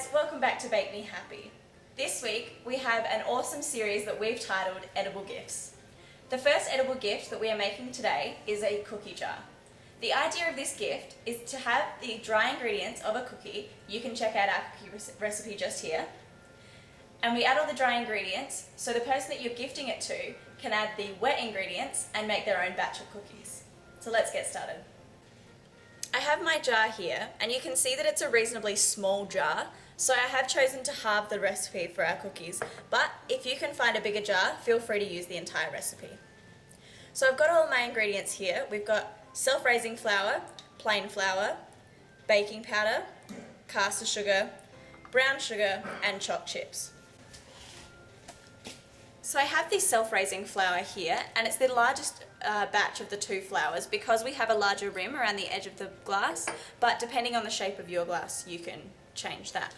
guys, welcome back to Bake Me Happy. This week we have an awesome series that we've titled Edible Gifts. The first edible gift that we are making today is a cookie jar. The idea of this gift is to have the dry ingredients of a cookie. You can check out our cookie recipe just here. And we add all the dry ingredients so the person that you're gifting it to can add the wet ingredients and make their own batch of cookies. So let's get started. I have my jar here, and you can see that it's a reasonably small jar, so I have chosen to halve the recipe for our cookies, but if you can find a bigger jar, feel free to use the entire recipe. So I've got all of my ingredients here. We've got self-raising flour, plain flour, baking powder, caster sugar, brown sugar, and chopped chips. So I have this self-raising flour here, and it's the largest batch of the two flours because we have a larger rim around the edge of the glass, but depending on the shape of your glass you can change that.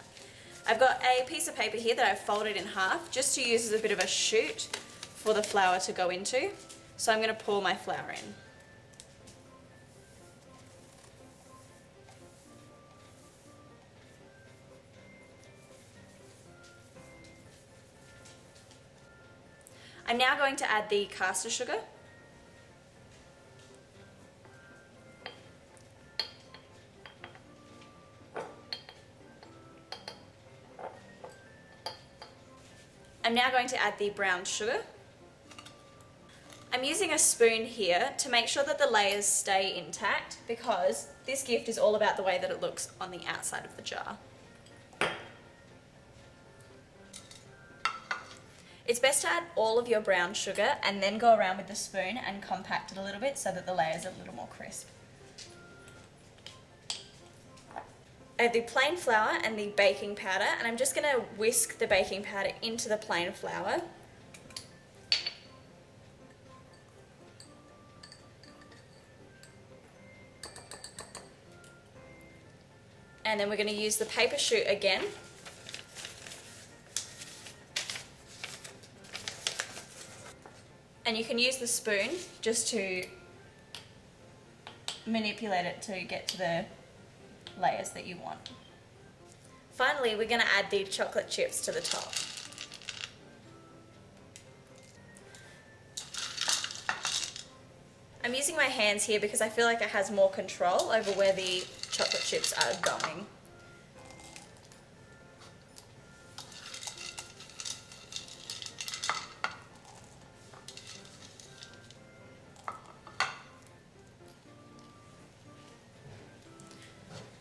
I've got a piece of paper here that I've folded in half just to use as a bit of a chute for the flour to go into. So I'm going to pour my flour in. I'm now going to add the caster sugar. I'm now going to add the brown sugar. I'm using a spoon here to make sure that the layers stay intact because this gift is all about the way that it looks on the outside of the jar. It's best to add all of your brown sugar and then go around with the spoon and compact it a little bit so that the layers are a little more crisp. I have the plain flour and the baking powder, and I'm just going to whisk the baking powder into the plain flour. And then we're going to use the paper chute again. And you can use the spoon just to manipulate it to get to the layers that you want. Finally, we're going to add the chocolate chips to the top. I'm using my hands here because I feel like it has more control over where the chocolate chips are going.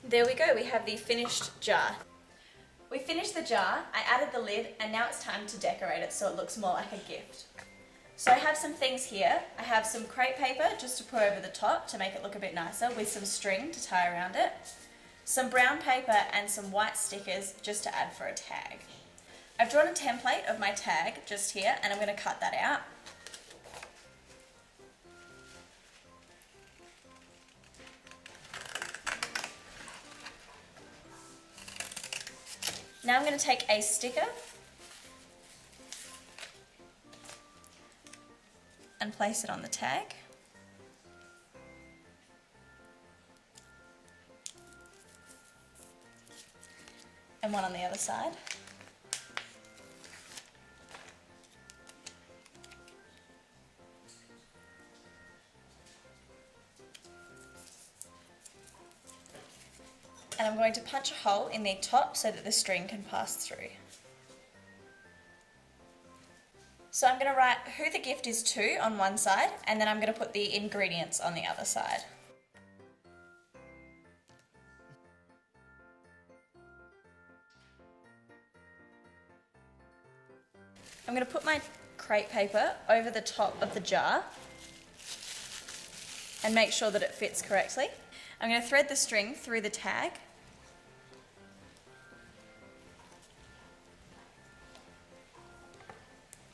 There we go, we have the finished jar. We finished the jar, I added the lid, and now it's time to decorate it so it looks more like a gift. So I have some things here. I have some crepe paper just to put over the top to make it look a bit nicer with some string to tie around it. Some brown paper and some white stickers just to add for a tag. I've drawn a template of my tag just here and I'm going to cut that out. Now I'm going to take a sticker and place it on the tag. And one on the other side. And I'm going to punch a hole in the top so that the string can pass through. So I'm going to write who the gift is to on one side, and then I'm going to put the ingredients on the other side. I'm going to put my crepe paper over the top of the jar and make sure that it fits correctly. I'm going to thread the string through the tag.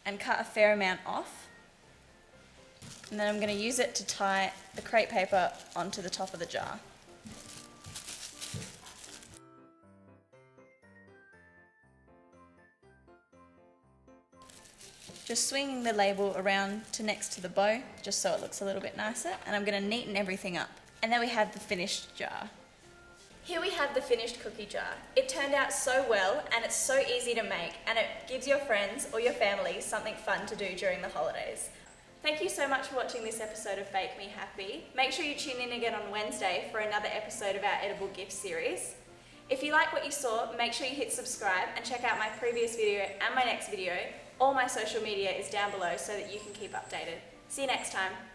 And cut a fair amount off. And then I'm going to use it to tie the crepe paper onto the top of the jar. Just swinging the label around to next to the bow, just so it looks a little bit nicer. And I'm going to neaten everything up. And then we have the finished jar. Here we have the finished cookie jar. It turned out so well and it's so easy to make, and it gives your friends or your family something fun to do during the holidays. Thank you so much for watching this episode of Bake Me Happy. Make sure you tune in again on Wednesday for another episode of our edible gift series. If you like what you saw, make sure you hit subscribe and check out my previous video and my next video. All my social media is down below so that you can keep updated. See you next time.